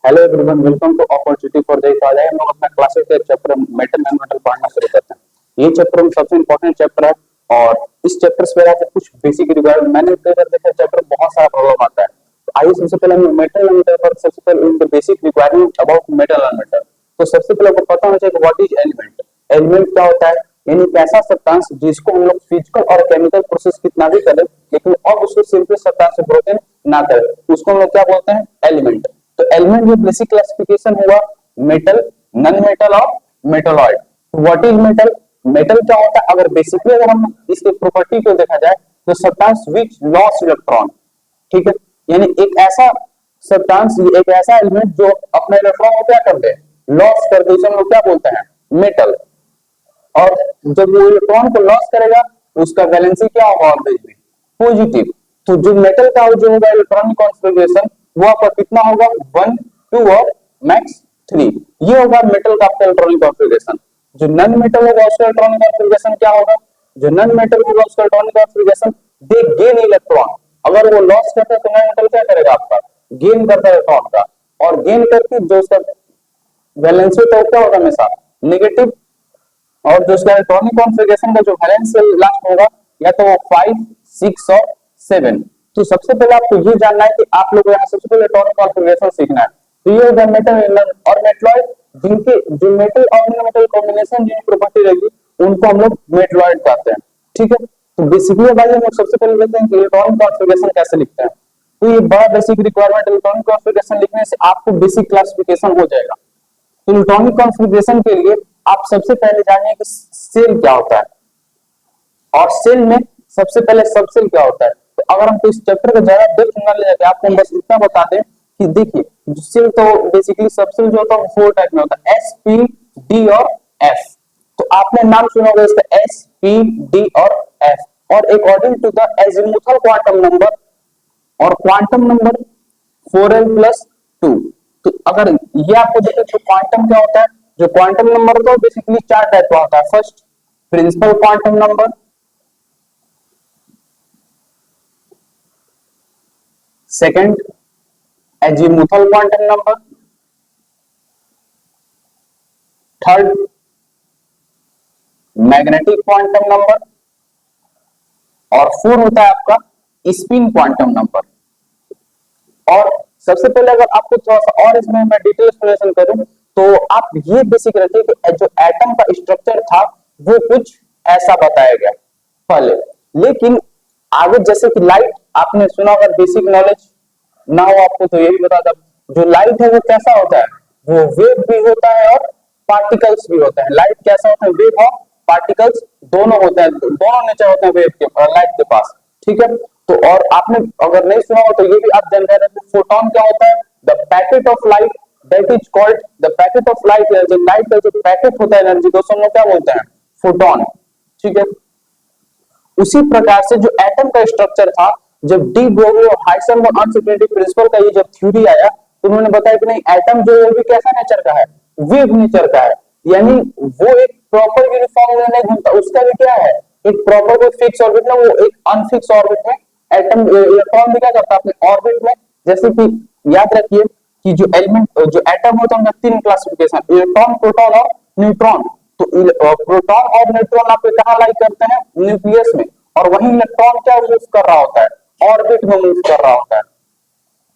Hello everyone, welcome to opportunity for the college. हम लोग अपना क्लासेस का चैप्टर मेटल एंड मेटल पढ़ना शुरू करते हैं। ये चैप्टर में सबसे इंपॉर्टेंट चैप्टर है और इस चैप्टर से पहले कुछ बेसिक रिक्वायरमेंट मैंने देखा चैप्टर बहुत सारा प्रॉब्लम आता है। तो आइए सबसे पहले हम मेटल एंड मेटल पर सबसे पहले उनके basic requirement about metal and metal. तो सबसे पहले आपको पता होना चाहिए व्हाट इज एलिमेंट। एलिमेंट क्या होता है, यानी एक ऐसा सब्सटेंस जिसको हम लोग फिजिकल और केमिकल प्रोसेस कितना भी करें लेकिन अब उसको सिंपल सब्सटेंस से ब्रोकन ना करें, उसको हम लोग क्या बोलते हैं, एलिमेंट। तो एलिमेंट में बेसिक क्लासिफिकेशन हुआ मेटल, नॉन मेटल और metalloid. What is metal? Metal क्या होता है, अगर बेसिकली अगर हम इसके प्रॉपर्टी को देखा जाए तो सब्सटेंस व्हिच लॉस इलेक्ट्रॉन, ठीक है, यानी एक ऐसा सब्सटेंस, एक ऐसा एलिमेंट जो अपने इलेक्ट्रॉन को क्या कर दे, लॉस कर दे, उसे हम लोग क्या बोलते हैं, मेटल। और जब वो इलेक्ट्रॉन को लॉस करेगा उसका वैलेंसी क्या होगा, ऑलवेज में पॉजिटिव। तो जो मेटल का जो होगा इलेक्ट्रॉनिक कॉन्फ़िगरेशन वो आपका कितना होगा, 1 2 और मैक्स 3। ये होगा मेटल का आपका इलेक्ट्रॉनिक कॉन्फ़िगरेशन। जो नॉन मेटल होगा उसका इलेक्ट्रॉनिक कॉन्फ़िगरेशन क्या होगा, जो नॉन मेटल होगा उसका इलेक्ट्रॉनिक कॉन्फ़िगरेशन दे गेन इलेक्ट्रॉन। अगर वो लॉस करता है तो नॉन मेटल क्या करेगा, आपका गेन करता है इलेक्ट्रॉन का, और गेन करके जो उसका वैलेंसी होता है क्या होगा, हमेशा नेगेटिव। और जो उसका इलेक्ट्रॉनिक कॉन्फ़िगरेशन का जो वैलेंस लास्ट होगा या तो 5 6 और 7। तो सबसे पहले आपको ये जानना है कि आप लोगों को यहाँ सबसे पहले इलेक्ट्रॉनिक कॉन्फ़िगरेशन सीखना है। तो ये होगा मेटल और मेटलॉइड, जिनके जो मेटल और नॉन मेटल कॉम्बिनेशन जिनकी प्रॉपर्टी रहेगी उनको हम लोग मेटलॉइड कहते हैं, ठीक है। तो बेसिकली भाई हम लोग सबसे पहले देखते हैं कि इलेक्ट्रॉनिक कॉन्फ़िगरेशन कैसे लिखते हैं। तो ये बड़ा बेसिक रिक्वायरमेंट, इलेक्ट्रॉनिक कॉन्फ़िगरेशन लिखने से आपको बेसिक क्लासिफिकेशन हो जाएगा। तो इलेक्ट्रॉनिक कॉन्फ़िगरेशन के लिए आप सबसे पहले जानिए कि सेल क्या होता है, और सेल में सबसे पहले सबसेल क्या होता है। तो अगर हमको इस चैप्टर को ज्यादा डेप्थ में ले जाके आपको बस इतना बता दें कि देखिए सेल तो बेसिकली सबसेल जो होता है 4 टाइप में होता है, एस पी डी और एफ। तो आपने नाम सुना होगा इसका, एस पी डी और एफ, और according to the azimuthal quantum number और क्वांटम नंबर 4l+2। तो अगर ये आपको देखें तो क्वांटम क्या होता है, जो क्वांटम नंबर होता है बेसिकली 4 टाइप का होता है। First principle quantum number, second azimuthal quantum number, third magnetic quantum number, और फोर्थ होता है आपका स्पिन क्वांटम नंबर। और सबसे पहले अगर आपको थोड़ा सा और इसमें मैं डिटेल एक्सप्लेनेशन करूं तो आप ये बेसिक रखिए कि जो एटम का स्ट्रक्चर था वो कुछ ऐसा बताया गया पहले, लेकिन आगे जैसे कि लाइट आपने सुना, अगर बेसिक नॉलेज ना हो आपको तो यही बता दूं, जो लाइट है वो कैसा होता है, वो वेव भी होता है और पार्टिकल्स भी होता है। लाइट कैसा होता है, वेव और पार्टिकल्स दोनों होते हैं, दोनों नेचर होते हैं वेव के और लाइट के पास, ठीक है। तो और आपने अगर नहीं सुना हो तो ये भी आप जानते हैं, फोटोन क्या होता है, the packet of light that is called the packet of light. जो लाइट का जो पैकेट होता है एनर्जी को हम लोग क्या बोलते हैं, फोटोन, ठीक है। उसी प्रकार से जो एटम का स्ट्रक्चर था, जब डी ब्रोगली और हाइसेनबर्ग अनसर्टेनिटी प्रिंसिपल का ये जब थ्योरी आया तो उन्होंने बताया कि नहीं, एटम जो है वो भी कैसा नेचर का है, वेव नेचर का है, यानी वो एक प्रॉपर यूनिफॉर्म में नहीं घूमता, उसका भी क्या है, एक प्रॉपर कोई फिक्स ऑर्बिट में, वो एक अनफिक्स ऑर्बिट में एटम इलेक्ट्रॉन भी क्या करता है अपने ऑर्बिट में। जैसे कि याद रखिए कि जो एलिमेंट जो एटम होता है उनका 3 क्लासिफिकेशन, इलेक्ट्रॉन, प्रोटॉन और न्यूट्रॉन। तो प्रोटॉन और न्यूट्रॉन आपको कहां लाई करते हैं, न्यूक्लियस में, और वहीं इलेक्ट्रॉन क्या मूव कर रहा होता है, ऑर्बिट में मूव कर रहा होता है,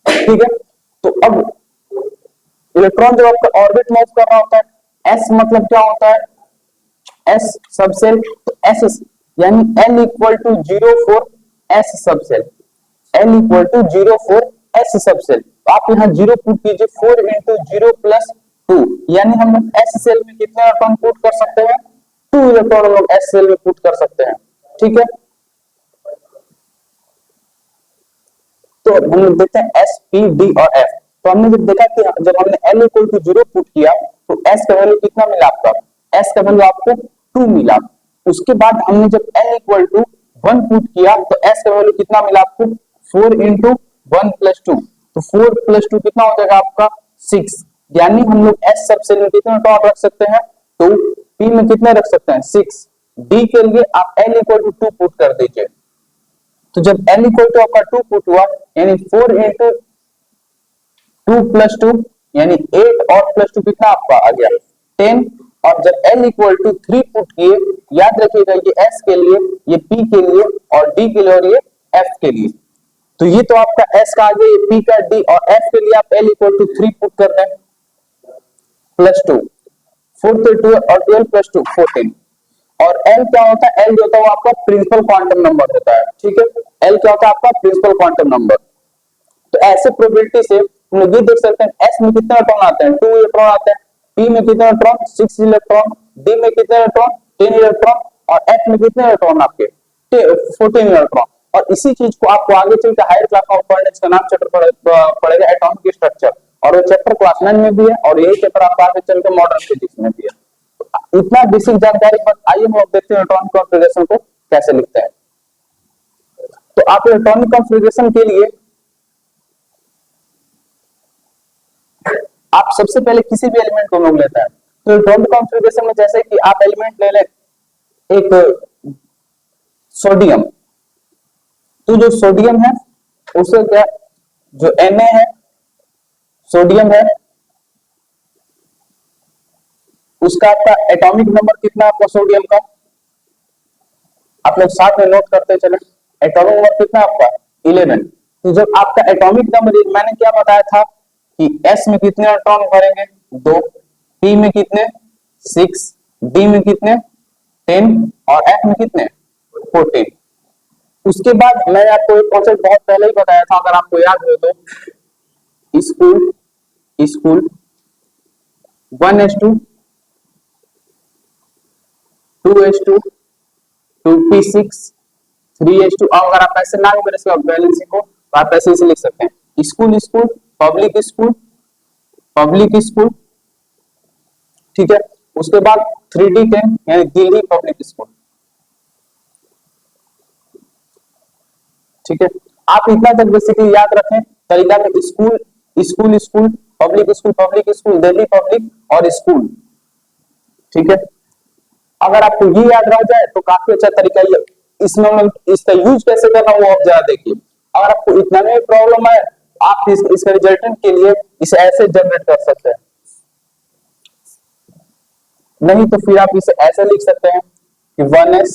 ठीक है। तो अब इलेक्ट्रॉन जब आपका ऑर्बिट मूव कर रहा होता है, एस मतलब क्या होता है, एस सबसेल। तो एस यानी L equal to 0 for S subshell, L equal to 0 for S subshell. तो आप यहाँ 0 पुट कीजिए, 4 इंटू 0+2, यानी हम लोग एस सेल में कितने इलेक्ट्रॉन पुट कर सकते हैं, 2 इलेक्ट्रॉन हम लोग एस सेल में पुट कर सकते हैं, ठीक है। तो हम लोग देखते हैं एस पी डी और एफ। तो हमने जब देखा कि जब हमने L इक्वल टू 0 पुट किया तो S का वैल्यू कितना मिला आपका, S का वैल्यू आपको 2 मिला। उसके बाद हमने जब L इक्वल टू 1 पुट किया तो S का वैल्यू कितना मिला आपको, 4 इंटू 1+2। तो 4+2 कितना हो जाएगा आपका 6, यानी हम लोग S सबसेल में कितने इलेक्ट्रॉन रख सकते हैं, 2, P में कितने रख सकते हैं, 6, D के लिए आप L इक्वल टू 2 पुट कर दीजिए। तो जब L इक्वल टू आपका 2 पुट हुआ, यानी 4 इंटू 2+2 यानी 8 और +2 कितना आपका आ गया 10। और जब L इक्वल टू 3 पुट किए, याद रखिएगा ये S के लिए, ये P के लिए और D के लिए और ये F के लिए। तो ये तो आपका S का आ गया, ये P का D और F के लिए आप L इक्वल टू 3 पुट कर दें +2 4 से 12 और 12 +2 14। और L क्या होता है, L जो होता है वो आपका प्रिंसिपल क्वांटम नंबर होता है, ठीक है। L क्या होता है आपका प्रिंसिपल क्वांटम नंबर। तो ऐसे प्रोबेबिलिटी से हम लोग ये देख सकते हैं S में कितने इलेक्ट्रॉन आते हैं 2 इलेक्ट्रॉन आते हैं, P में कितने इलेक्ट्रॉन 6 इलेक्ट्रॉन, D में कितने इलेक्ट्रॉन 10 इलेक्ट्रॉन और F में कितने इलेक्ट्रॉन आपके 14 इलेक्ट्रॉन। और इसी चीज को आपको आगे चलकर हायर क्लास में पढ़ने, इसका नाम चैप्टर पड़ेगा एटॉमिक स्ट्रक्चर, और वो चैप्टर क्लास 9 में भी है और यही चैप्टर आपको आगे चलकर मॉडर्न फिजिक्स में भी है। इतना बेसिक जानकारी पर आइए हम देखते हैं इलेक्ट्रॉनिक कॉन्फ़िगरेशन को कैसे लिखते हैं। तो आप इलेक्ट्रॉनिक कॉन्फ़िगरेशन के लिए आप सबसे पहले किसी भी एलिमेंट को लोग लेता है। तो इलेक्ट्रॉनिक कॉन्फ़िगरेशन में जैसे कि आप एलिमेंट ले लें एक सोडियम, तो जो सोडियम है उसे क्या, जो Na है सोडियम है, उसका आपका एटॉमिक नंबर कितना आपका सोडियम का, आप लोग साथ में नोट करते चले। एटॉमिक नंबर कितना आपका 11। तो जब आपका एटॉमिक नंबर, मैंने क्या बताया था कि S में कितने इलेक्ट्रॉन भरेंगे 2, P में कितने 6, D में कितने 10 और F में कितने 14। उसके बाद मैंने आपको एक कॉन्सेप्ट बहुत पहले ही बताया था, अगर आपको याद हो तो, school 1s2 2s2 2p6 3s2। और अगर आप ऐसे ना करें इसका बैलेंसिंग को तो आप ऐसे इसे लिख सकते हैं स्कूल पब्लिक स्कूल, ठीक है। उसके बाद 3D10 यानी दिल्ली पब्लिक स्कूल, ठीक है। आप इतना तक बेसिकली याद रखें तरीका में, school public school Delhi public और स्कूल, ठीक है। अगर आपको ये याद रह जाए तो काफी अच्छा तरीका ये। इसमें इसका यूज कैसे करना वो आप जरा देखिए। अगर आपको इतना में प्रॉब्लम है, आप इसका रिजल्टेंट के लिए इसे ऐसे जनरेट कर सकते हैं, नहीं तो फिर आप इसे ऐसे लिख सकते हैं कि 1s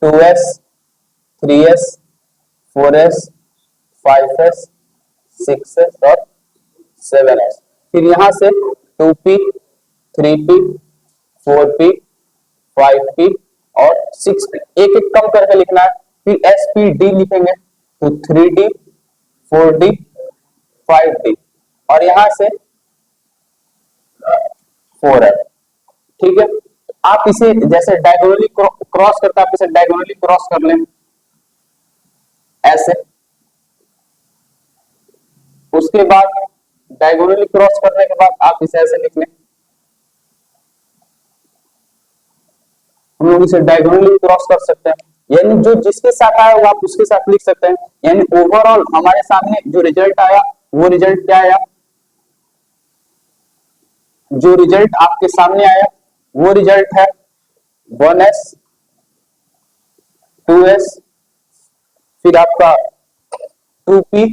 2s 3s 4s 5s 6s और 7s। फिर यहां से 2p 3p 4p 5p और 6p एक एक कम करके लिखना है। फिर spd लिखेंगे तो 3d 4d 5d और यहां से 4f, ठीक है। आप इसे जैसे डायगोनली क्रॉस करते आप इसे डायगोनली क्रॉस कर लें ऐसे। उसके बाद डायगोनली क्रॉस करने के बाद आप इसे ऐसे लिख लें। हम लोग इसे डायगोनली क्रॉस कर सकते हैं, यानी जो जिसके साथ आया वो आप उसके साथ लिख सकते हैं। यानी ओवरऑल हमारे सामने जो रिजल्ट आया वो रिजल्ट क्या आया, जो रिजल्ट आपके सामने आया वो रिजल्ट है 1s 2s फिर आपका 2p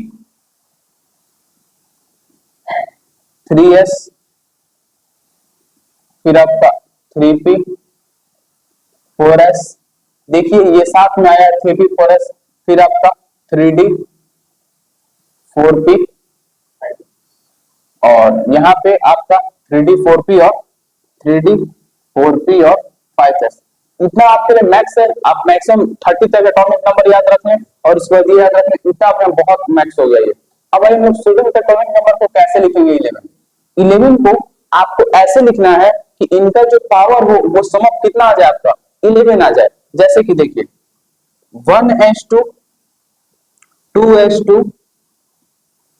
3s फिर आपका 3p 4s, देखिए ये साथ में आया 3p 4s, फिर आपका 3d 4p और यहाँ पे आपका 3d 4p और 3d 4p और 5s। इतना आपके लिए मैक्स है। आप मैक्सिमम 30 तक एटॉमिक नंबर याद रखें और इसको ये याद रखें, इतना अपने बहुत मैक्स हो गया ये। अब हम लोग स्टूडेंट एटॉमिक नंबर को कैसे लिखेंगे 11 को आपको ऐसे लिखना है कि इनका जो पावर हो वो सम ऑफ कितना आ जाए आपका 11 आ जाए। जैसे कि देखिए 1s2 2s2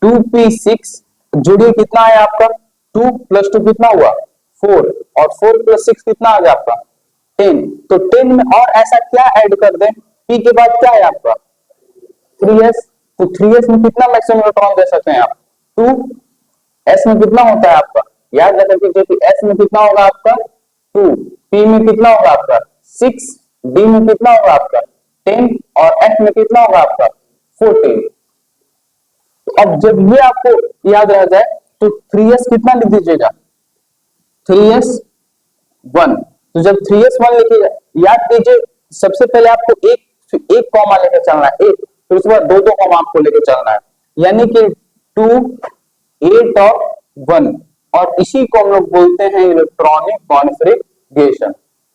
2p6 जोड़िए कितना है आपका 2 + 2 कितना हुआ 4 और 4 + 6 कितना आ गया आपका 10। तो 10 में और ऐसा क्या ऐड कर दें, p के बाद क्या है आपका 3s, तो 3s में कितना मैक्सिमम इलेक्ट्रॉन दे सकते हैं आप 2, s में कितना होता है आपका, याद रख लीजिए कि s में कितना होगा आपका 2, p में कितना होगा आपका 6, d में कितना होगा आपका 10 और f में कितना होगा आपका 14। तो अब जब ये आपको याद रह जाए तो 3s कितना लिख दीजिएगा, 3s1। तो जब 3s1 लिखिएगा, याद कीजिए सबसे पहले आपको एक कॉमा लेकर चलना है, एक, फिर उसके बाद दो दो कॉमा आपको लेकर चलना है, यानी कि 2 8 और 1, और इसी को हम लोग बोलते हैं इलेक्ट्रॉनिक कॉन्फ़िगरेशन।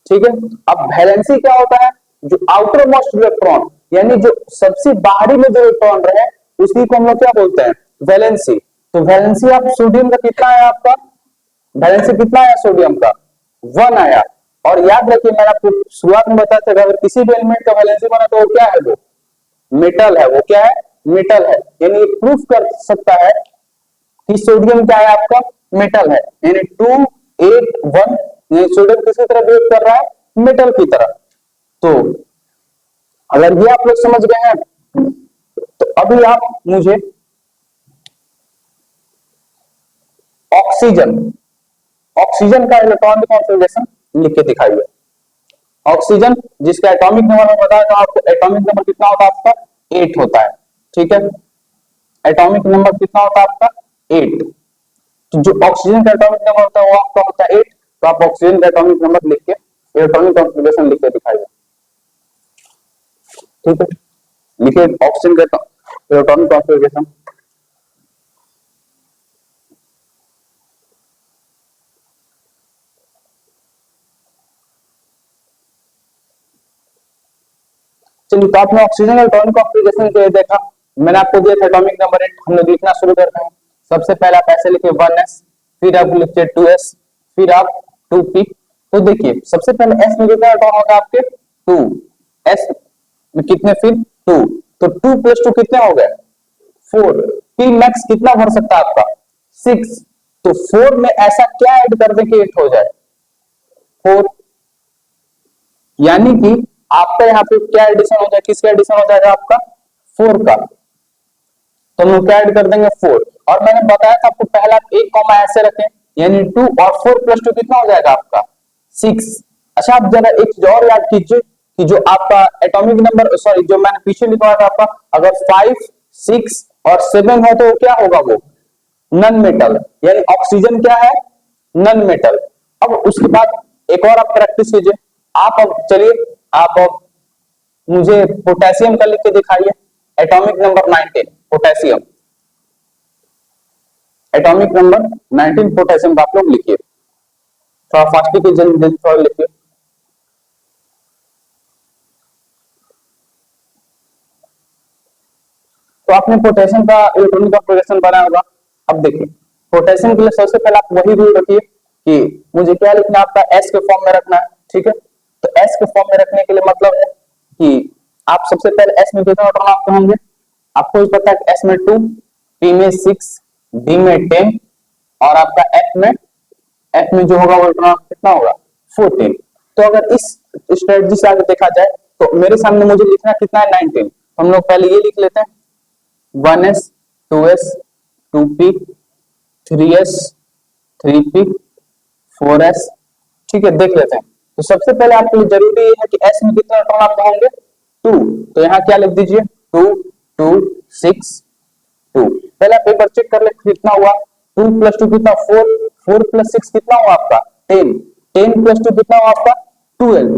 ठीक है। अब वैलेंसी क्या होता है, जो आउटर मोस्ट इलेक्ट्रॉन, यानी जो सबसे बाहरी में जो इलेक्ट्रॉन रहे उसी को हम लोग क्या बोलते हैं, वैलेंसी। तो वैलेंसी आप सोडियम का कितना है, आपका वैलेंसी कितना आया सोडियम का, 1 आया। और याद रखिए मैंने आपको शुरुआत में बताया था, अगर किसी भी एलिमेंट का वैलेंसी बना तो वो क्या है, वो मेटल है, वो क्या है, मेटल है। यानी प्रूफ कर सकता है कि सोडियम क्या है, आपका मेटल है। यानी 281, सोडियम किसकी तरह बिहेव कर रहा है, मेटल की तरह। तो अगर ये आप लोग समझ गए हैं, तो अभी आप मुझे ऑक्सीजन, ऑक्सीजन का इलेक्ट्रॉनिक कॉन्फ़िगरेशन लिख के दिखाइए। ऑक्सीजन जिसका एटॉमिक नंबर मैं बताया था आपको, एटॉमिक नंबर कितना होता है आपका, 8 होता है। ठीक है, एटॉमिक नंबर कितना होता है आपका, 8। तो जो ऑक्सीजन का एटॉमिक नंबर होता है वो आपका होता है 8। तो आप ऑक्सीजन का एटॉमिक नंबर लिख के इलेक्ट्रॉनिक कॉन्फ़िगरेशन लिख के दिखाइए। ठीक है, लिखिए ऑक्सीजन का इलेक्ट्रॉनिक कॉन्फ़िगरेशन। चलिए, तो आपने ऑक्सीजन इलेक्ट्रॉनिक कॉन्फ़िगरेशन के देखा, मैंने आपको दिया था एटॉमिक नंबर 8। हम लोग लिखना शुरू करते हैं। सबसे पहले आप ऐसे लिखिए 1s, फिर आप लिखिए 2s, फिर आप 2p। तो देखिए सबसे पहले s में कितना इलेक्ट्रॉन होगा आपके, 2, s में कितने, फिर 2, तो 2 + 2 कितने हो गए, 4। p मैक्स कितना भर सकता है आपका, 6। तो 4 में ऐसा क्या ऐड कर दें कि 8 हो जाए, 4। यानी कि आपका यहाँ पे क्या एडिशन हो जाए, किसका एडिशन हो जाएगा आपका, 4 का। तो हम लोग क्या ऐड कर देंगे, 4। और मैंने बताया था आपको पहला एक कॉमा ऐसे रखें, यानी 2 और 4 + 2 कितना हो जाएगा आपका, 6। अच्छा, आप जरा एक चीज और याद कीजिए कि जो आपका एटॉमिक नंबर, सॉरी जो मैंने पीछे लिखा था आपका, अगर 5 6 और 7 हो तो क्या होगा, वो नन मेटल। यानी ऑक्सीजन क्या है, नन मेटल। अब उसके बाद एक और आप प्रैक्टिस कीजिए। आप अब चलिए, आप अब मुझे पोटेशियम का लिख के दिखाइए, atomic number 19 potassium, atomic number 19 potassium का आप लोग लिखिए। थोड़ा फास्टली की जल्दी थोड़ा लिखिए। तो आपने पोटेशियम का इलेक्ट्रॉनिक कॉन्फ़िगरेशन बनाया होगा। अब देखिए पोटेशियम के लिए सबसे पहले आप वही रूल रखिए कि मुझे क्या लिखना है, आपका एस के फॉर्म में रखना है। ठीक है, तो एस के फॉर्म में रखने के लिए मतलब है कि आप सबसे पहले एस में कितना इलेक्ट्रॉन आपके होंगे, आपको भी पता है एस में 2, पी में 6, डी में 10, और आपका एफ में जो होगा वो इलेक्ट्रॉन कितना होगा, 14। तो अगर इस स्ट्रेटजी से आगे देखा जाए तो मेरे सामने मुझे लिखना कितना है, 19। हम लोग पहले ये लिख लेते हैं, 1s 2s 2p 3s 3p 4s। ठीक है, देख लेते हैं। तो सबसे पहले आपके लिए जरूरी है कि s में कितना इलेक्ट्रॉन आपका होंगे, 2। तो यहाँ क्या लिख दीजिए, 2 2 6 2। पहले आप एक बार चेक कर ले कितना हुआ, 2 + 2 कितना, 4, 4 + 6 कितना हुआ आपका, 10, 10 + 2 कितना हुआ आपका, 12,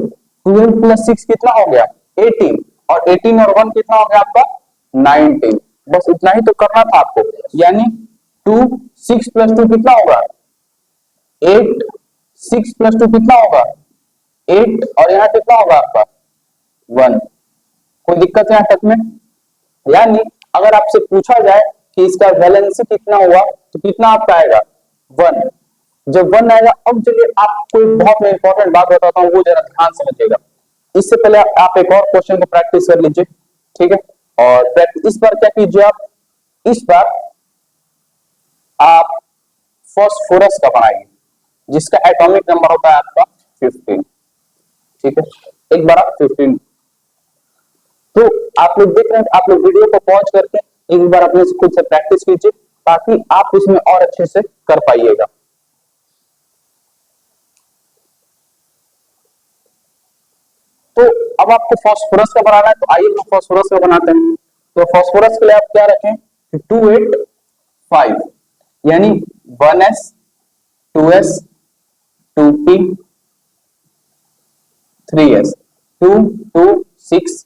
12 + 6 कितना हो गया, 18, और 18 और 1 कितना हो गया आपका, 19। बस इतना ही तो करना था आपको। यानी 2 6 + 2 कितना होगा, 8, 6 + 2 कितना होगा, 8, और यहाँ कितना होगा आपका, 1। कोई दिक्कत है यहाँ तक में। यानी अगर आपसे पूछा जाए कि इसका वैलेंसी कितना हुआ तो कितना आपका आएगा, 1। जब 1 आएगा, अब चलिए आपको एक बहुत इंपॉर्टेंट बात बताता हूँ, वो जरा ध्यान समझिएगा। इससे पहले आप एक और क्वेश्चन को प्रैक्टिस कर लीजिए। ठीक है, और इस बार क्या कीजिए, आप इस बार आप फास्फोरस का बनाइए, जिसका एटॉमिक नंबर होता है आपका 15। ठीक है, एक बार आप 15। तो आप लोग देख रहे हैं, आप लोग वीडियो को पॉज करके एक बार अपने खुद से प्रैक्टिस कीजिए, ताकि आप इसमें और अच्छे से कर पाइएगा। तो अब आपको फास्फोरस का बनाना है, तो आइए हम फास्फोरस का बनाते हैं। तो फास्फोरस के लिए आप क्या रखें, 285, यानी 1s 2s 2p 3s 2 2 6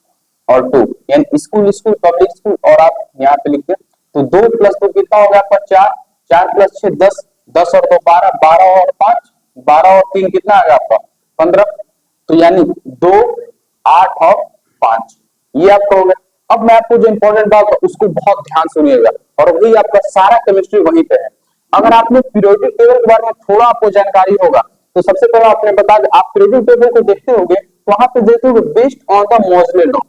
और 2 यानी स्कूल स्कूल पब्लिक स्कूल और आप यहाँ पे लिखते हैं तो 2 प्लस 2 कितना हो गया आपका 4 4 प्लस 6 10 10 और 2 12 12 और 5 12 और 3 कितना आ गया आपका 15 तो यानी 2 8 और 5 ये आपका हो गया। अब मैं आपको जो इंपॉर्टेंट बात है उसको बहुत ध्यान सुनिएगा और वही आपका सारा केमिस्ट्री वहीं पे है। अगर आपने पीरियोडिक टेबल के बारे में थोड़ा आपको जानकारी होगा तो सबसे पहले आपने बता दें आप पीरियोडिक टेबल को देखते होंगे तो वहां पे देखते होंगे बेस्ड ऑन द मोजले लॉ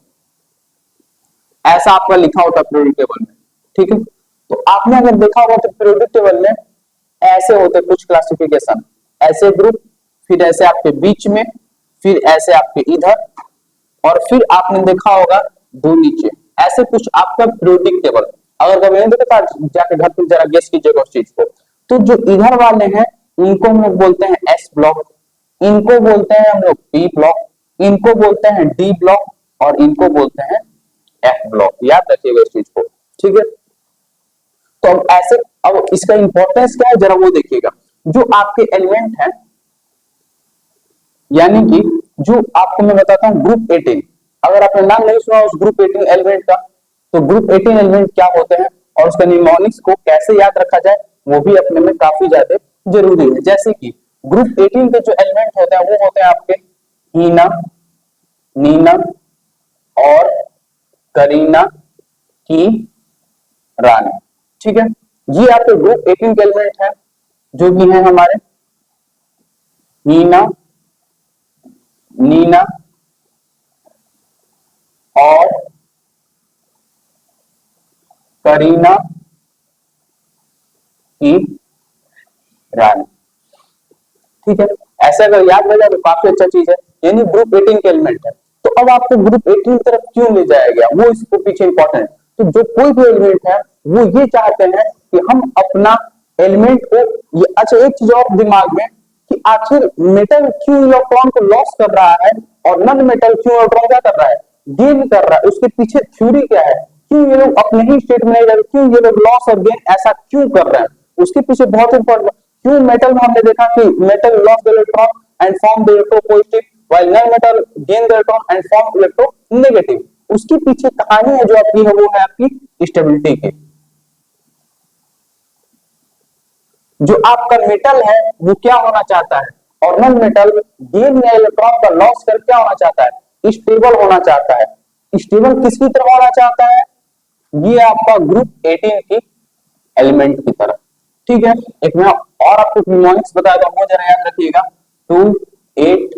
ऐसा आपका लिखा होता है पीरियोडिक टेबल में। ठीक है तो आपने अगर देखा होगा तो पीरियोडिक टेबल में ऐसे होते कुछ क्लासिफिकेशन ऐसे ग्रुप फिर ऐसे आपके बीच में फिर ऐसे आपके इधर और फिर आपने देखा होगा दो नीचे ऐसे कुछ आपका पीरियोडिक टेबल। अगर कभी नहीं देखा जाके घर पे जरा गेस कीजिएगा उस चीज को। तो जो इधर वाले हैं इनको हम लोग बोलते हैं एस ब्लॉक, इनको बोलते हैं हम लोग पी ब्लॉक, इनको बोलते हैं डी ब्लॉक और इनको बोलते हैं एफ ब्लॉक। याद रखिएगा इस चीज को। ठीक है तो अब ऐसे अब इसका इंपॉर्टेंस क्या है जरा वो देखिएगा। जो आपके एलिमेंट हैं यानी कि जो आपको मैं बताता हूं ग्रुप 18 अगर आपने नाम नहीं सुना उस ग्रुप 18 एलिमेंट का तो ग्रुप 18 एलिमेंट क्या होते हैं और उसका निमोनिक्स को कैसे याद रखा जाए वो भी अपने में काफी ज्यादा जरूरी है। जैसे कि ग्रुप 18 के जो एलिमेंट होते हैं वो होते हैं आपके हीना नीना और करीना की रानी। ठीक है ये आपके ग्रुप 18 के एलिमेंट है जो कि है हमारे हीना नीना और करीना की रानी। ठीक है ऐसा अगर याद रह जाए तो काफी अच्छा चीज है यानी ग्रुप 18 के एलिमेंट है। तो अब आपको ग्रुप 18 की तरफ क्यों ले जाया गया वो इसको पीछे इंपॉर्टेंट। तो जो कोई भी एलिमेंट है वो ये चाहते हैं कि हम अपना एलिमेंट को ये अच्छा एक चीज और दिमाग में कि आखिर मेटल क्यों इलेक्ट्रॉन को लॉस कर रहा है और नॉन मेटल क्यों इलेक्ट्रॉन क्या कर रहा है गेन कर रहा है। उसके पीछे थ्योरी क्या है क्यों ये लोग अपने ही स्टेट में नहीं रह क्यों ये लोग लॉस और गेन ऐसा क्यों कर रहे हैं उसके पीछे बहुत इंपॉर्टेंट। क्यों मेटल में हमने देखा कि metal loss the electron and form the electropositive while non metal gain the electron and form electronegative. उसके पीछे कहानी है जो आपकी है वो है आपकी स्टेबिलिटी की। जो आपका मेटल है वो क्या होना चाहता है और नॉन मेटल गेन या इलेक्ट्रॉन का लॉस कर क्या होना चाहता है स्टेबल होना चाहता है। स्टेबल किसकी तरह होना चाहता है ये आपका ग्रुप 18 की एलिमेंट की तरफ। ठीक है एक मैं और आपको निमोनिक्स बताया था वो जरा याद रखिएगा 2 8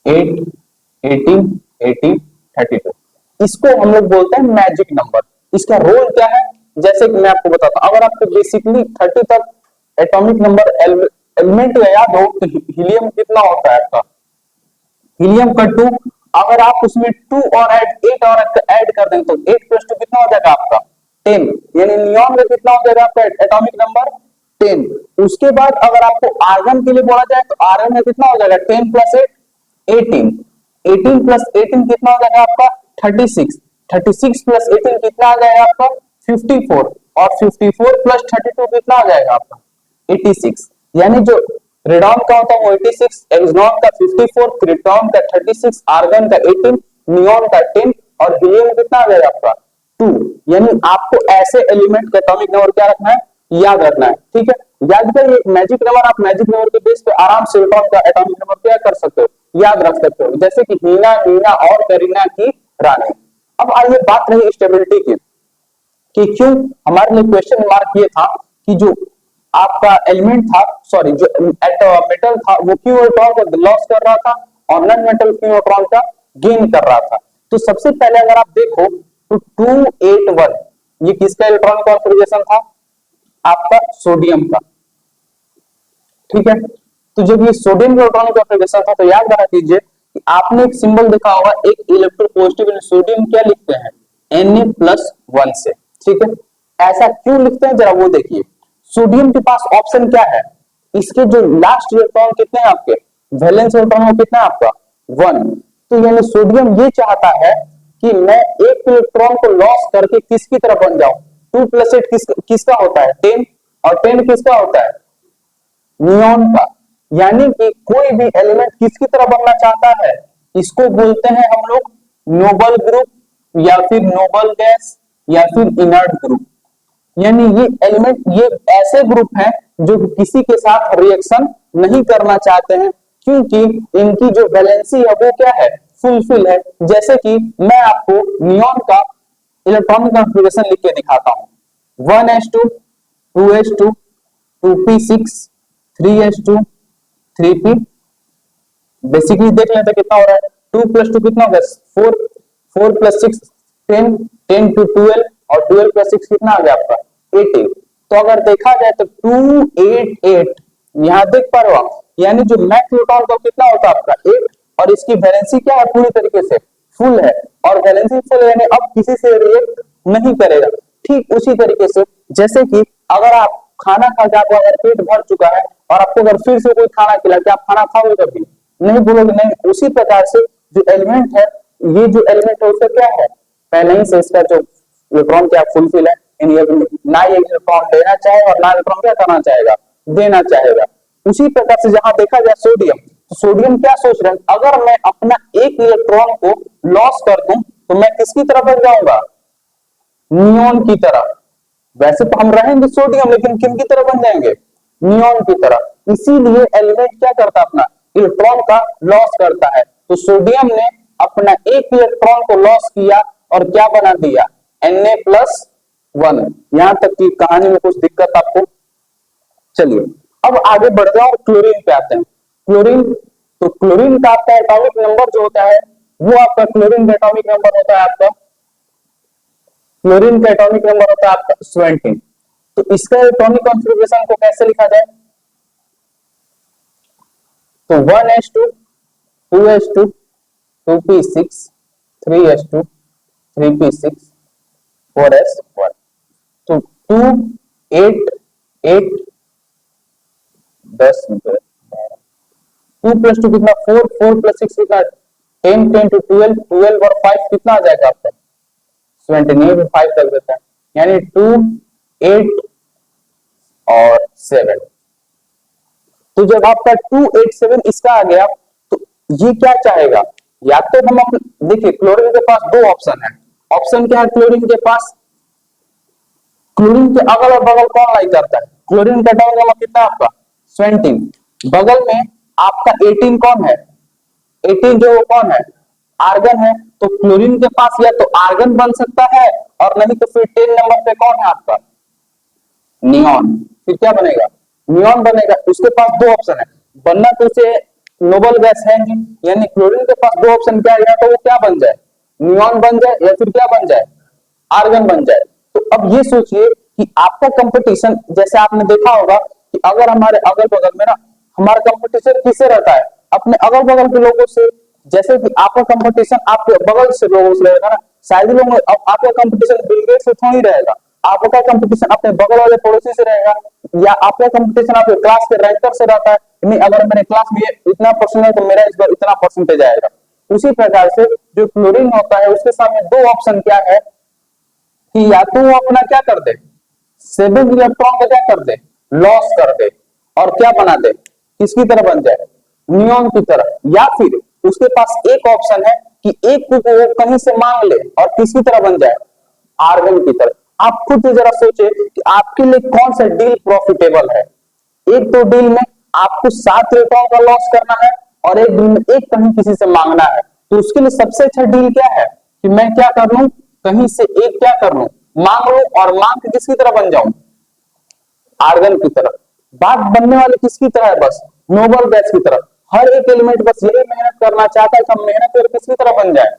8 18 18 32 इसको हम लोग बोलते हैं मैजिक नंबर। इसका रोल क्या है जैसे कि मैं आपको बताता हूं। अगर आपको बेसिकली 30 तक एटॉमिक नंबर एलिमेंट याद हो तो हीलियम कितना होता है आपका हीलियम का 2 अगर आप उसमें 2 और 8 और ऐड कर दें तो 8 प्लस 2 कितना हो जाएगा आपका 10 यानी नियॉन में कितना हो जाएगा आपका एटॉमिक नंबर 10। उसके बाद अगर आपको आर्गन के लिए बोला जाए तो आर्गन में कितना हो जाएगा 10 प्लस 8 18 18 प्लस 18 कितना हो जाएगा आपका 36 36 प्लस 18 कितना आ जाएगा आपका 54 और 54 प्लस 32 कितना आ जाएगा आपका 86 यानी जो रेडॉन का होता है वो 86 एक्सॉन का 54 क्रिप्टॉन का 36 आर्गन का 18 नियॉन का 10 और हीलियम कितना आ जाएगा आपका 2। यानी आपको ऐसे एलिमेंट का एटॉमिक नंबर क्या रखना है याद रखना है। ठीक है याद करिए मैजिक नंबर आप मैजिक नंबर के बेस पे आराम से इलेक्ट्रॉन का एटॉमिक नंबर क्या कर सकते हो याद रख सकते हो जैसे कि हीना नीना और करीना की रानी। अब आइए बात रही स्टेबिलिटी की कि क्यों हमारे लिए क्वेश्चन मार्क ये था कि जो आपका एलिमेंट था सॉरी जो मेटल था वो क्यों इलेक्ट्रॉन को लॉस कर रहा था और नॉन मेटल क्यों इलेक्ट्रॉन का गेन कर रहा था। तो सबसे पहले अगर आप देखो तो 281 ये किसका इलेक्ट्रॉनिक कॉन्फ़िगरेशन था आपका सोडियम का। ठीक है तो जब ये सोडियम का इलेक्ट्रॉनिक कॉन्फ़िगरेशन था तो याद रखा कीजिए कि आपने एक सिंबल देखा होगा एक इलेक्ट्रोपॉजिटिव सोडियम क्या लिखते हैं Na+1 से। ठीक है ऐसा क्यों लिखते हैं जरा वो देखिए। सोडियम के पास ऑप्शन क्या है इसके जो लास्ट इलेक्ट्रॉन कितने हैं आपके वैलेंस इलेक्ट्रॉन कितना है आपका 1। तो यानी सोडियम ये चाहता है कि मैं एक इलेक्ट्रॉन को लॉस करके किसकी तरफ बन जाऊं 2 + 8 किसका होता है 10 और 10 किसका होता है? नियॉन का। यानी कि कोई भी एलिमेंट किसकी तरह बनना चाहता है, इसको बोलते हैं हम लोग नोबल ग्रुप या फिर नोबल गैस या फिर इनर्ट ग्रुप। यानी ये एलिमेंट, ये ऐसे ग्रुप हैं जो किसी के साथ रिएक्शन नहीं करना चाहते हैं, क्योंकि इनकी जो वैलेंसी है वो क्या है? फुलफिल है। जैसे कि मैं आपको नियॉन का इलेक्ट्रॉनिक कॉन्फ़िगरेशन लिख के दिखाता हूं। 1s2 2s2 2p6 3s2 3p। Basically देख लेते कितना हो रहा है। 2 + 2 कितना होगा? 4 4 + 6 10 10 to 12 और 12 + 6 कितना आ गया आपका? 18। तो अगर देखा जाए तो 288 यहां देख पा रहे हो आप, यानी जो मैक्स इलेक्ट्रॉन का कितना होता है आपका? 8। और इसकी वैलेंसी क्या है? पूरी तरीके से फुल है। और वैलेंसी फुल यानी अब किसी से रिएक्ट नहीं करेगा। ठीक उसी तरीके से जैसे कि अगर आप खाना खा के आपका अगर पेट भर चुका है और आपको अगर फिर से कोई खाना खिला के आप खाना खाओगे कभी? नहीं बोलोगे, नहीं। उसी प्रकार से जो एलिमेंट है, ये जो एलिमेंट है उसका क्या है? पहले ही से इसका जो इलेक्ट्रॉन क्या फुलफिल है, ना ये इलेक्ट्रॉन लेना चाहे और ना इलेक्ट्रॉन क्या करना चाहेगा? देना चाहेगा। उसी प्रकार से जहां देखा जाए सोडियम, तो सोडियम क्या सोच रहे हैं? अगर मैं अपना एक इलेक्ट्रॉन को लॉस कर दूं तो मैं किसकी तरफ बन जाऊंगा? नियॉन की तरह। वैसे तो हम रहेंगे सोडियम, लेकिन किन की तरह बन जाएंगे? नियॉन की तरह। इसीलिए एलिमेंट क्या करता है? अपना इलेक्ट्रॉन का लॉस करता है। तो सोडियम ने अपना एक इलेक्ट्रॉन को लॉस किया और क्या बना दिया? Na+1। यहां तक की कहानी में कुछ दिक्कत आपको? चलिए अब आगे बढ़ जाओ, क्लोरीन पे आते हैं। क्लोरीन, तो क्लोरीन का आपका एटॉमिक नंबर जो होता है वो आपका, क्लोरीन का एटॉमिक नंबर होता है आपका, क्लोरीन का एटॉमिक नंबर होता है आपका 17। तो इसका एटॉमिक कॉन्फ़िगरेशन को कैसे लिखा जाए? तो 1s2 2s2 2p6 3s2 3p6 4s1। तो 2 8 8 10 2 + 2 कितना? 4 4 + 6 कितना? 10 10 to 12 12 और 5 कितना आ जाएगा आपका? 17। 5 तक देता है, यानी 2 8 और 7। तो जब आपका 287 इसका आ गया, तो ये क्या चाहेगा? या तो हम देखिए, क्लोरीन के पास दो ऑप्शन है। ऑप्शन क्या है क्लोरीन के पास? क्लोरीन के अगल और बगल कौन लाई करता है? क्लोरीन का एटॉमिक नंबर कितना आपका? 17। बगल में आपका 18 कौन है? 18 जो कौन है? आर्गन है। तो क्लोरीन के पास या तो आर्गन बन सकता है, और नहीं तो फिर 10 नंबर पे कौन है आपका? नियॉन। फिर क्या बनेगा? नियॉन बनेगा। उसके पास दो ऑप्शन है, बनना तो उसे नोबल गैस है नहीं, यानी क्लोरीन के पास दो ऑप्शन क्या है? या तो वो क्या बन जाए? नियॉन बन जाए, या फिर क्या बन जाए? आर्गन बन जाए। तो अब ये सोचिए कि आपका कंपटीशन, जैसे आपने देखा होगा कि अगर हमारे अगल बगल में ना, हमारा कंपटीशन किससे रहता है? अपने अगल बगल के लोगों से। जैसे कि आपका कंपटीशन आपके बगल से लोगों से रहेगा ना, शायद लोग, आपका कंपटीशन बिल गेट्स से थोड़ी रहेगा। आपका कंपटीशन अपने बगल वाले पड़ोसी से रहेगा, या आपका कंपटीशन आपके क्लास के रैंकर से रहता है। नहीं, अगर मेरे क्लास में इतना परसेंट है तो मेरा इस बार इतना परसेंटेज आएगा। उसी प्रकार से जो क्लोरीन होता है उसके सामने दो ऑप्शन क्या है कि या तो वो अपना क्या कर दे, 7 इलेक्ट्रॉन को क्या कर दे? लॉस कर दे, और क्या बना दे? किसकी तरह बन जाए? नियॉन की तरह। या फिर उसके पास एक ऑप्शन है कि एक को वो कहीं से मांग ले और किसकी तरह बन जाए? आर्गन की तरह। आप खुद से जरा सोचे कि आपके लिए कौन सा डील प्रॉफिटेबल है। एक तो डील में आपको 7 इलेक्ट्रॉन का लॉस करना है, और एक डील में एक कहीं किसी से मांगना है। तो उसके लिए सबसे अच्छा डील क्या है कि मैं क्या कर लूं, कहीं से एक क्या कर लूं, मांग लूं, और मांग के किसकी तरह बन जाऊं? आर्गन की तरह। बात बनने वाली किसकी तरह है? बस नोबल गैस की तरह। हर एक एलिमेंट बस यही मेहनत करना चाहता है कि हम मेहनत करके किसकी तरह बन जाए?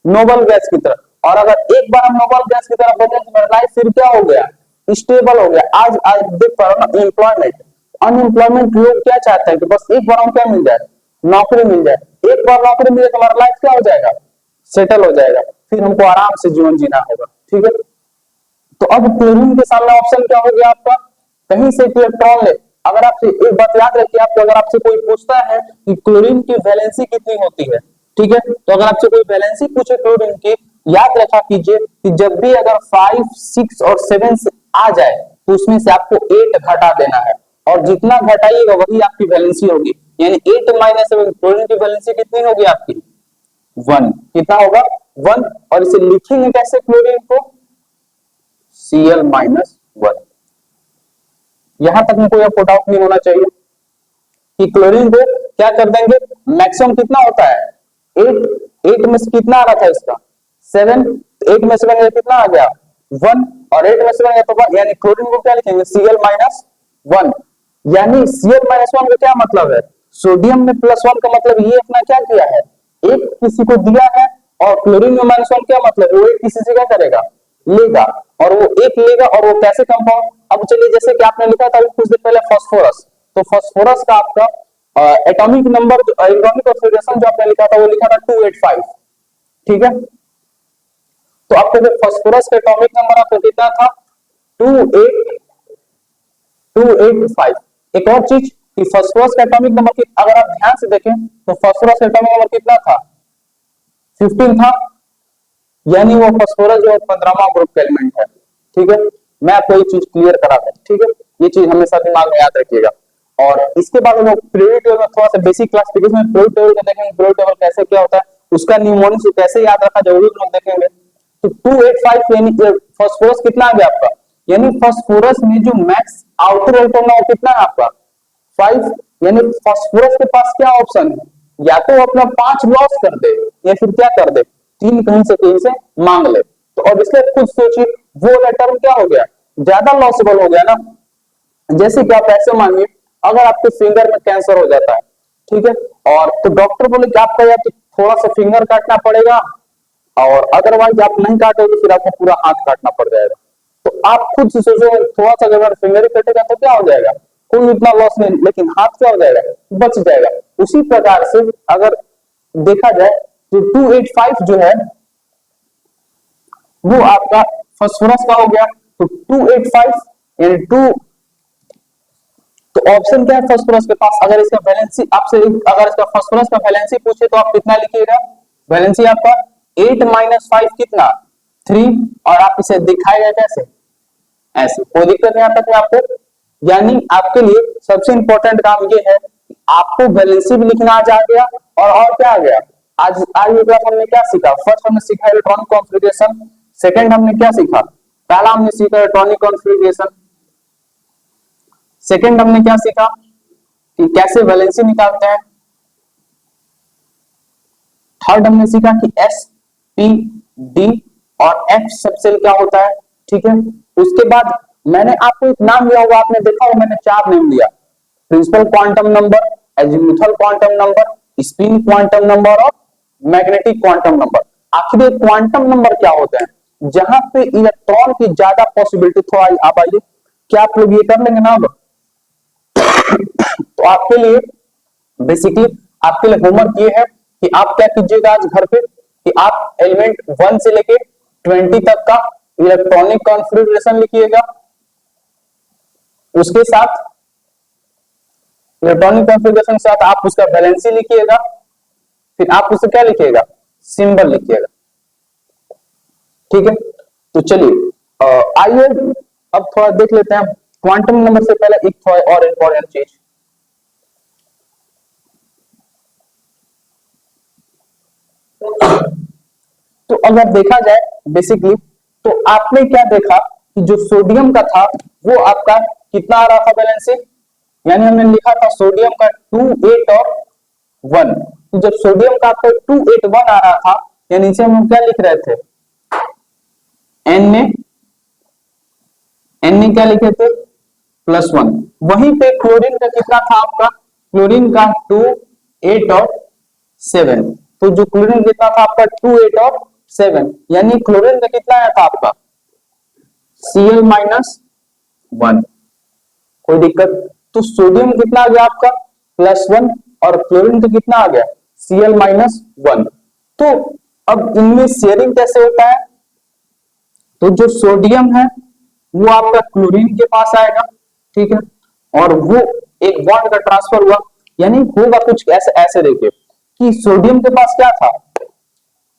नोबल गैस की तरह। और अगर एक बार हम नोबल गैस की तरह बन जाए तो मेरा लाइफ फिर क्या हो गया? स्टेबल हो गया। आज आज देख पा रहा हूं ना, एम्प्लॉयमेंट, अनएम्प्लॉयमेंट, लोग क्या चाहते हैं कि बस एक बार हम क्या मिल जाए? नौकरी मिल जाए। एक बार नौकरी मिले तो हमारा लाइफ क्या हो जाएगा? सेटल हो जाएगा। फिर हमको आराम से जीवन जीना होगा। ठीक है, तो अब क्लोरीन के सामने ऑप्शन क्या हो गया आपका? कहीं से इलेक्ट्रॉन ले। अगर आपसे एक बात याद रखिए, आपको अगर आपसे कोई पूछता है कि क्लोरीन की वैलेंसी कितनी होती है, ठीक है, तो अगर आपसे कोई वैलेंसी पूछे क्लोरीन की, याद रखा कीजिए कि जब भी अगर 5 6 और 7 आ जाए तो उसमें से आपको 8 घटा देना है, और जितना घटाइएगा वही आपकी वैलेंसी होगी। यानी 8 माइनस 7, क्लोरीन की वैलेंसी कितनी होगी आपकी 1। कितना होगा 1। और इसे लिखेंगे कैसे क्लोरीन को, Cl-1। यहां तक में कोई आपको डाउट नहीं होना चाहिए कि क्लोरीन को क्या कर देंगे, मैक्सिमम कितना होता है 8 में से कितना आ रहा था इसका 7, 8 में से बन गया कितना आ गया 1, और 8 में से बन गया तो 1, यानी क्लोरीन को क्या लिखेंगे Cl-1। यानी Cl-1 का क्या मतलब है, सोडियम में +1 का मतलब ये अपना क्या किया है, एक किसी को दिया है, और क्लोरीन में -1 क्या मतलब वो एक किसी से क्या करेगा लेगा, और वो एक लेगा, और वो कैसे कंपाउंड। अब चलिए जैसे कि आपने लिखा था कुछ देर पहले फास्फोरस, तो फास्फोरस का आपका एटॉमिक नंबर इलेक्ट्रॉनिक कॉन्फ़िगरेशन जो आपने लिखा था वो लिखा था 285। ठीक है, तो आपको जो फास्फोरस का एटॉमिक नंबर आपको कितना था 285। एक और चीज कि फास्फोरस का एटॉमिक नंबर अगर आप ध्यान से देखें तो फास्फोरस का एटॉमिक नंबर कितना था 15 था, यानी वो फास्फोरस जो 15वां ग्रुप का एलिमेंट है। ठीक है, मैं आपको ये चीज क्लियर करा दूं। ठीक है, ये चीज हमेशा दिमाग में याद रखिएगा। और इसके बाद हम पीरियोडिक टेबल में थोड़ा सा बेसिक क्लासिफिकेशन में पीरियोडिक टेबल का देखेंगे, पीरियोडिक टेबल कैसे क्या होता है, उसका निमोनिक्स कैसे याद रखा जाए वो लोग देखेंगे। तो 285 यानी फास्फोरस कितना आ गया आपका, यानी फास्फोरस में जो मैक्स आउटर इलेक्ट्रॉन है वो कितना है आपका 5। यानी फास्फोरस के पास क्या ऑप्शन है, या तो अपना 5 लॉस कर दे या फिर क्या कर दे 3 कहीं से मांग ले। तो अब इसलिए खुद सोचिए वो लेटर क्या हो गया, ज्यादा लॉसेबल हो गया ना। जैसे कि आप ऐसे मानिए अगर आपके फिंगर में कैंसर हो जाता है, ठीक है, और तो डॉक्टर बोले कि आपका या तो थोड़ा सा फिंगर काटना पड़ेगा, और अदरवाइज आप नहीं काटोगे फिर आपको पूरा हाथ काटना पड़ जाएगा। तो आप खुद से सोचो थोड़ा सा अगर फिंगर ही कटेगा तो क्या हो जाएगा, कोई इतना लॉस नहीं, लेकिन हाथ क्या हो जाएगा बच जाएगा। उसी प्रकार से अगर देखा जाए तो 285 जो है वो आपका फास्फोरस का हो गया। तो 285 यानी 2, तो ऑप्शन क्या है फास्फोरस के पास, अगर इसका वैलेंसी आपसे अगर इसका फास्फोरस का वैलेंसी पूछे तो आप कितना लिखिएगा, वैलेंसी आपका 8 माइनस 5 कितना 3, और आप इसे दिखाएगा कैसे ऐसे, कोई दिक्कत नहीं आता है आपको। यानी आपके लिए सबसे इंपॉर्टेंट काम ये है कि आपको वैलेंसी भी लिखना आ गया, और क्या आ गया। आज ये क्लास हमने क्या सीखा, फर्स्ट हमने सीखा इलेक्ट्रॉनिक कॉन्फ़िगरेशन, सेकंड हमने क्या सीखा, पहला हमने सीखा इलेक्ट्रॉनिक कॉन्फ़िगरेशन, सेकंड हमने क्या सीखा कि कैसे वैलेंसी निकालते हैं, थर्ड हमने सीखा कि एस पी डी और एफ सबसेल क्या होता है। ठीक है, उसके बाद मैंने आपको एक नाम दिया होगा, आपने देखा होगा मैंने 4 नेम दिया, principal quantum number, azimuthal quantum number, spin quantum number और मैग्नेटिक क्वांटम नंबर। आखिर क्वांटम नंबर क्या होते हैं, जहां पे इलेक्ट्रॉन की ज्यादा पॉसिबिलिटी, थोड़ा आप आइए क्या आप लोग ये कर लेंगे ना। तो आपके लिए बेसिकली आपके लिए होमवर्क ये है कि आप क्या कीजिएगा आज घर पे कि आप एलिमेंट 1 से लेके 20 तक का इलेक्ट्रॉनिक कॉन्फ़िगरेशन लिखिएगा, उसके साथ इलेक्ट्रॉनिक कॉन्फ़िगरेशन के साथ आप उसका वैलेंसी लिखिएगा, फिर आप उसे क्या लिखिएगा सिंबल लिखिएगा। ठीक है, तो चलिए आइए अब थोड़ा देख लेते हैं क्वांटम नंबर से पहले एक थोड़ा और इंपॉर्टेंट चीज। तो अगर देखा जाए बेसिकली तो आपने क्या देखा कि जो सोडियम का था वो आपका कितना आ रहा था बैलेंसिंग, यानी हमने लिखा था सोडियम का 2, 8 और 1। तो जब सोडियम का आपको 2, 8, 1 आ रहा था यानी नीचे हम क्या लिख रहे थे एन में क्या लिखे थे +1। वहीं पे क्लोरीन का कितना था आपका, क्लोरीन का 2, 8 और 7। तो जो क्लोरीन कितना था आपका 2, 8 और 7, यानी क्लोरीन का कितना आया था आपका Cl-1। कोई दिक्कत, तो सोडियम कितना आ गया आपका +1 और क्लोरीन का कितना आ गया Cl-1। तो अब इनमें शेयरिंग कैसे होता है, तो जो सोडियम है वो आपका क्लोरीन के पास आएगा, ठीक है, और वो एक बॉन्ड का ट्रांसफर हुआ, यानी होगा कुछ ऐसे देखिए कि सोडियम के पास क्या था,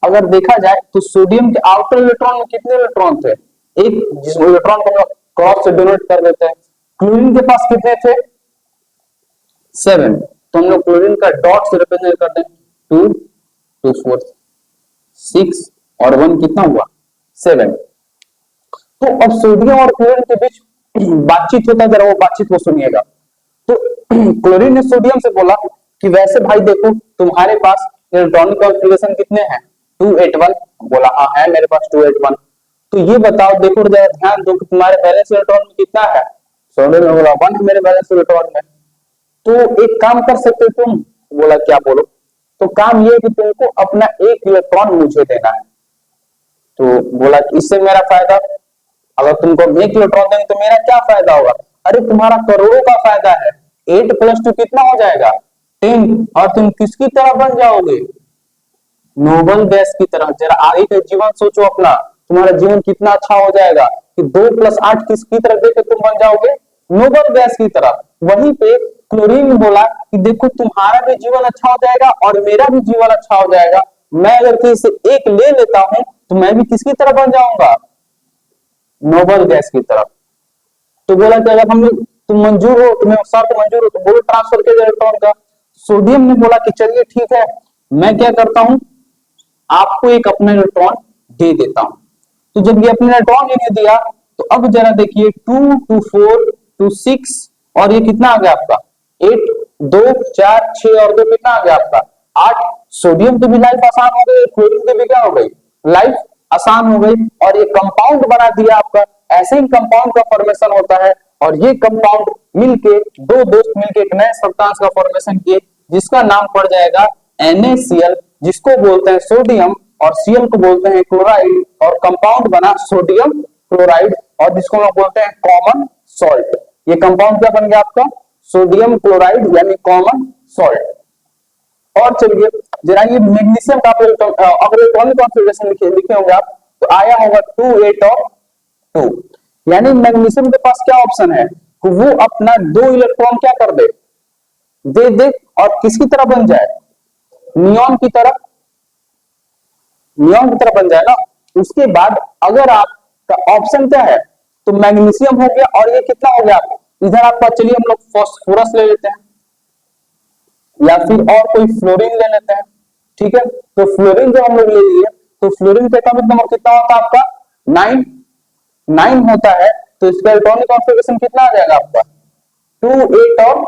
अगर देखा जाए तो सोडियम के आउटर इलेक्ट्रॉन में कितने इलेक्ट्रॉन थे, एक जिस इलेक्ट्रॉन को क्रॉस से डोनेट कर देते हैं। क्लोरीन के पास कितने थे? 7, तो हम लोग क्लोरीन का डॉट से रिप्रेजेंट करते हैं। 2 2 4 6 और 1 कितना हुआ? 7। तो अब सोडियम और क्लोरीन के बीच बातचीत होता है, जरा वो बातचीत को सुनिएगा। तो क्लोरीन ने सोडियम से बोला कि वैसे भाई देखो तुम्हारे पास इलेक्ट्रॉनिक कॉन्फ़िगरेशन कितने हैं? 281। बोला हाँ है मेरे पास 281। तो ये बताओ, देखो जरा ध्यान दो कि तुम्हारे बैलेंस इलेक्ट्रॉन में कितना है? सोडियम ने बोला 1 है मेरे बैलेंस इलेक्ट्रॉन में। तो एक काम कर सकते हो तुम। बोला क्या? बोलो। तो काम ये है कि तुमको अपना एक इलेक्ट्रॉन मुझे देना है। तो बोला कि इससे मेरा फायदा, अगर तुमको एक इलेक्ट्रॉन देंगे तो मेरा क्या फायदा होगा? अरे तुम्हारा करोड़ों का फायदा है। 8 + 2 कितना हो जाएगा? 10। और तुम किसकी तरह बन जाओगे? नोबल गैस की तरह। जरा आगे का जीवन सोचो अपना, तुम्हारा जीवन कितना अच्छा हो जाएगा कि 2 + 8 किसकी तरह देकर तुम बन जाओगे? नोबल गैस की तरह। वहीं पे क्लोरीन ने बोला कि देखो तुम्हारा भी जीवन अच्छा हो जाएगा और मेरा भी जीवन अच्छा हो जाएगा। मैं अगर किसी से एक ले लेता हूं तो मैं भी किसकी तरह बन जाऊंगा? नोबल गैस की तरफ। तो बोला कि अगर हम लोग तुम मंजूर हो, तुम्हें शर्त मंजूर हो तो बोलो ट्रांसफर के इलेक्ट्रॉन का। सोडियम ने बोला कि चलिए ठीक है, मैं क्या करता हूं, आपको एक अपना इलेक्ट्रॉन दे देता हूं। तो जब ये अपना इलेक्ट्रॉन इन्हें दिया तो अब जरा देखिए 2 2 4 2 6 और ये कितना आ गया आपका? 8 2 4 6 और 2 कितना आ गया आपका? 8। सोडियम की भी लाइफ आसान हो गई, क्लोरीन की भी क्या हो गई? लाइफ आसान हो गई और ये कंपाउंड बना दिया आपका। ऐसे ही कंपाउंड का फॉर्मेशन होता है और ये कंपाउंड मिलके, दो दोस्त मिलके एक नए सब्सटेंस का फॉर्मेशन किए जिसका नाम पड़ जाएगा NaCl, जिसको बोलते हैं सोडियम और Cl को बोलते हैं क्लोराइड, और कंपाउंड बना सोडियम क्लोराइड और जिसको हम बोलते हैं कॉमन सॉल्ट। ये कंपाउंड क्या बन गया आपका? सोडियम क्लोराइड यानी कॉमन सॉल्ट। और चलिए जरा ये मैग्नीशियम का अगर इलेक्ट्रॉनिक कॉन्फ़िगरेशन लिखे होंगे आप तो आया होगा 2 8 और 2। यानी मैग्नीशियम के पास क्या ऑप्शन है कि वो अपना 2 इलेक्ट्रॉन क्या कर दे? दे दे और किसकी तरह बन जाए? नियॉन की तरह। नियॉन की तरह बन जाए ना। उसके बाद अगर आपका ऑप्शन क्या है तो मैग्नीशियम हो गया और ये कितना हो गया? इधर आपका, चलिए हम लोग फास्फोरस ले लेते हैं या फिर और कोई फ्लोरीन ले लेते हैं। ठीक है, तो फ्लोरीन जब हम लोग ले लिए तो फ्लोरीन का एटॉमिक नंबर कितना होता है आपका? 9 9 होता है। तो इसका इलेक्ट्रॉनिक कॉन्फ़िगरेशन कितना आ जाएगा आपका? 2 8 और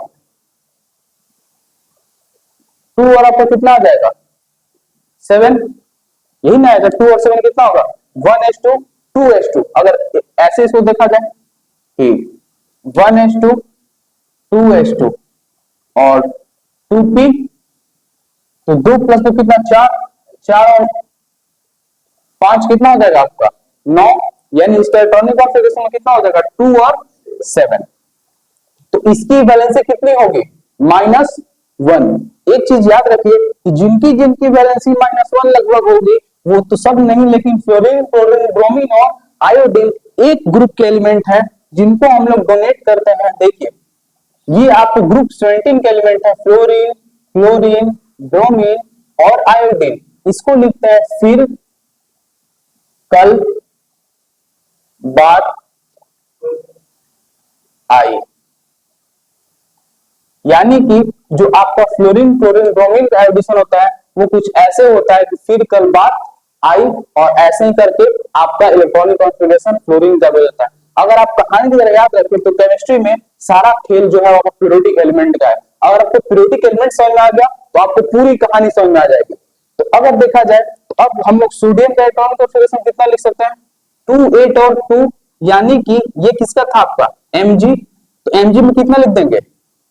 2 और आपका कितना आ जाएगा? 7। यही ना आएगा। 2 और 7 कितना होगा? 1s2 2s2। अगर ऐसे इसको देखा जाए कि 1s2 2s2 और 2p, तो 2 + 2 कितना? 4। 4 और 5 कितना हो जाएगा आपका? 9। यानी इसका इलेक्ट्रॉनिक कॉन्फ़िगरेशन में कितना हो जाएगा? 2 और 7। तो इसकी वैलेंसी कितनी होगी? -1। एक चीज याद रखिए कि जिनकी जिनकी वैलेंसी -1 लगभग होगी वो तो सब नहीं, लेकिन फ्लोरीन क्लोरीन ब्रोमीन और आयोडीन एक ग्रुप के एलिमेंट है जिनको हम लोग डोनेट करते हैं। देखिए ये आपके ग्रुप 17 के एलिमेंट है, फ्लोरीन क्लोरीन ब्रोमीन और आयोडीन। इसको लिखते हैं फिर कल बात आई। यानी कि जो आपका फ्लोरीन क्लोरीन ब्रोमीन का एडिशन होता है वो कुछ ऐसे होता है कि फिर कल बात आई, और ऐसे ही करके आपका इलेक्ट्रॉनिक कॉन्फ़िगरेशन फ्लोरीन का हो जाता है। अगर आप कहानी की तरह याद रखें तो केमिस्ट्री में सारा खेल जो है वो पीरियोडिक एलिमेंट का है। अगर आपको पीरियोडिक एलिमेंट समझ में आ गया तो आपको पूरी कहानी समझ में आ जाएगी। तो अगर देखा जाए तो अब हम लोग सोडियम का इलेक्ट्रॉनिक कॉन्फ़िगरेशन कितना लिख सकते हैं? 2 8 और 2। यानी कि ये किसका था आपका? Mg। तो Mg में कितना लिख देंगे?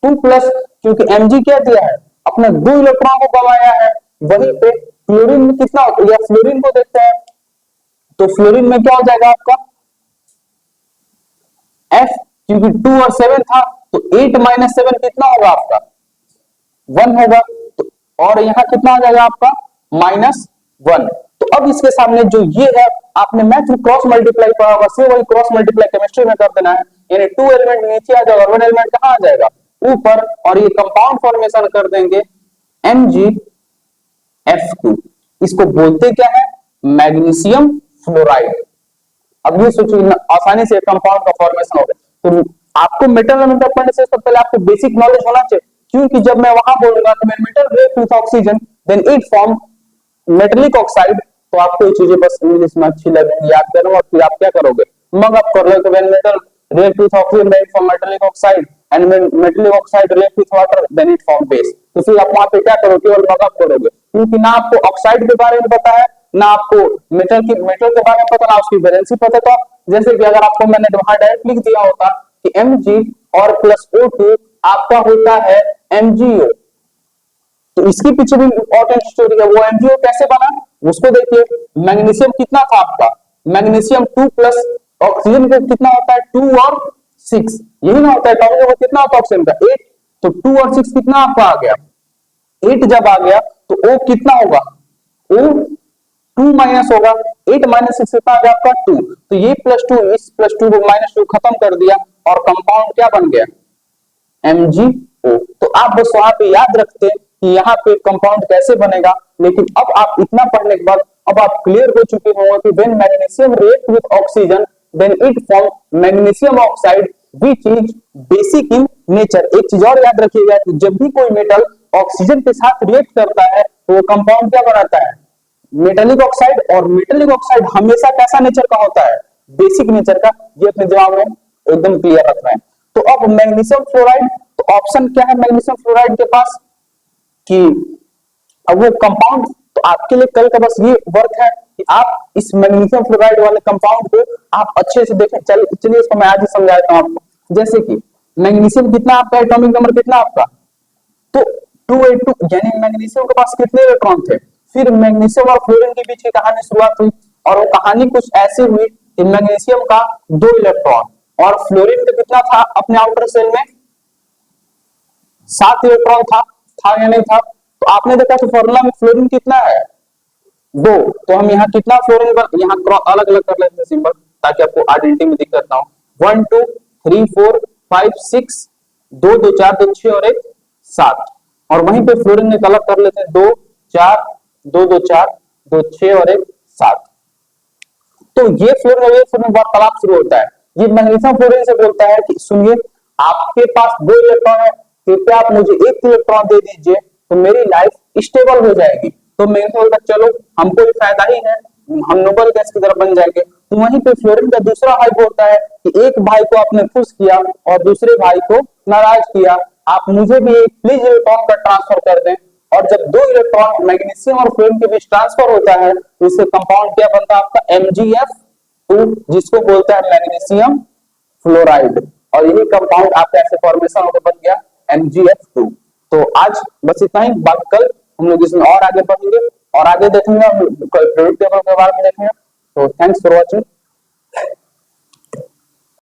2 प्लस, क्योंकि Mg क्या दिया है? अपने 2 इलेक्ट्रॉन को गवाया है। वहीं पे क्लोरीन में कितना होता है, या फ्लोरीन को देखते हैं तो फ्लोरीन में क्या हो जाएगा आपका? F, क्योंकि 2 और 7 था तो 8 - 7 कितना होगा आपका? 1 होगा। तो और यहां कितना आ जाएगा आपका? -1। तो अब इसके सामने जो ये है, आपने मैथ में क्रॉस मल्टीप्लाई पढ़ा होगा, सिर्फ वही क्रॉस मल्टीप्लाई केमिस्ट्री में कर देना है। यानी 2 एलिमेंट नीचे आ जाएगा, 1 एलिमेंट कहां आ जाएगा? ऊपर। और ये कंपाउंड फॉर्मेशन कर देंगे MgF2। इसको बोलते क्या है? Magnesium fluoride. अब ये सोचिए आसानी से कंपाउंड का फॉर्मेशन हो गया। तो आपको मेटल नॉनमेटल पढ़ने से सबसे पहले आपको बेसिक नॉलेज होना चाहिए, क्योंकि जब मैं वहां बोलूंगा कि metal react with oxygen then it form metallic oxide, तो आपको ये चीजें बस इंग्लिश में अच्छी लगेंगी, याद करो, और फिर आप क्या करोगे, मग आप कर लो when metal react with oxygen then it form metallic oxide and when metallic oxide react with water then it form base। तो फिर आप वहां पे क्या करोगे, केवल मग अप करोगे, क्योंकि ना आपको ऑक्साइड के बारे में पता है, ना आपको मेटल के बारे में पता, ना उसकी वैलेंसी पता। तो जैसे कि अगर आपको मैंने वहां डायरेक्ट लिख दिया होता कि Mg और प्लस O2 आपका होता है MgO, तो इसके पीछे भी इंपॉर्टेंट स्टोरी है। वो MgO कैसे बना उसको देखिए। मैग्नीशियम कितना था आपका, मैग्नीशियम 2 प्लस ऑक्सीजन का कितना होता है 2 और 6, यही ना होता है। तो कितना होता है ऑक्सीजन का 8, तो 2 और 6 कितना आपका आ गया 8। जब आ गया तो O कितना होगा, O 2 माइनस होगा, 8 माइनस 6 कितना आ गया आपका 2। तो ये +2 इस +2 को -2 खत्म कर दिया और कंपाउंड क्या बन गया MgO। तो आप बस वहां पे याद रखते कि यहाँ पे कंपाउंड कैसे बनेगा। लेकिन अब आप इतना पढ़ने के बाद अब आप क्लियर हो चुके होंगे कि when magnesium react with oxygen then it form magnesium oxide which is basic in nature. एक चीज और याद रखिएगा कि जब भी कोई मेटल ऑक्सीजन के साथ रिएक्ट करता है तो वो कंपाउंड क्या बनाता है मेटेलिक ऑक्साइड। और मेटेलिक ऑक्साइड हमेशा कैसा नेचर का होता है बेसिक नेचर का। ये अपने दिमाग में एकदम क्लियर रखना है। तो अब मैग्नीशियम फ्लोराइड, तो ऑप्शन क्या है मैग्नीशियम फ्लोराइड के पास कि अब वो कंपाउंड, तो आपके लिए कल का बस ये वर्क है कि आप इस मैग्नीशियम फ्लोराइड वाले कंपाउंड को आप अच्छे से देखें। चलिए इसको मैं आज ही समझा देता हूं आपको। जैसे कि मैग्नीशियम कितना आपका एटॉमिक नंबर कितना आपका, तो 282, यानी मैग्नीशियम के पास कितने इलेक्ट्रॉन थे। फिर मैग्नीशियम और फ्लोरीन के बीच की कहानी शुरुआत हुई और वो कहानी कुछ ऐसी हुई कि मैग्नीशियम का 2 इलेक्ट्रॉन और फ्लोरीन का कितना था अपने आउटर सेल में 7 इलेक्ट्रॉन था या नहीं था। तो आपने देखा कि फॉर्मूला में फ्लोरीन कितना है 2। तो हम यहाँ कितना फ्लोरीन यहाँ अलग अलग कर लेते हैं सिंबल ताकि आपको आइडेंटिटी में दिख करता हूं। 1 2 3 4 5 6 2 2 4 2 6 और 1 7। और वहीं पे फ्लोरीन में अलग कर लेते हैं 2 4 2 2 4 2 6 और 1 7। तो ये फ्लोरीन वार्तालाप शुरू होता है। ये मैग्नीशियम फ्लोरीन से बोलता है कि सुनिए आपके पास 2 इलेक्ट्रॉन है, कृपया आप मुझे 1 इलेक्ट्रॉन दे दीजिए तो मेरी लाइफ स्टेबल हो जाएगी। तो मैं बोलता चलो हमको भी फायदा ही है, हम नोबल गैस की तरफ बन जाएंगे। तो वहीं पे फ्लोरीन का दूसरा हाइप होता है कि एक भाई को आपने खुश किया और दूसरे भाई को नाराज किया, आप मुझे भी एक प्लीज इलेक्ट्रॉन का ट्रांसफर कर दें। और जब 2 इलेक्ट्रॉन मैग्नीशियम और फ्लोरीन के बीच ट्रांसफर होता है तो इससे कंपाउंड क्या बनता है आपका MgF2, जिसको बोलता है मैग्नीशियम फ्लोराइड। और यही कंपाउंड आपका ऐसे फॉर्मेशन होकर बन गया MgF2। तो आज बस इतना ही, बाकी कल हम लोग इसमें और आगे बढ़ेंगे और आगे देखेंगे, प्रेडिक्ट टेबल के बारे में देखेंगे। तो थैंक्स फॉर वॉचिंग।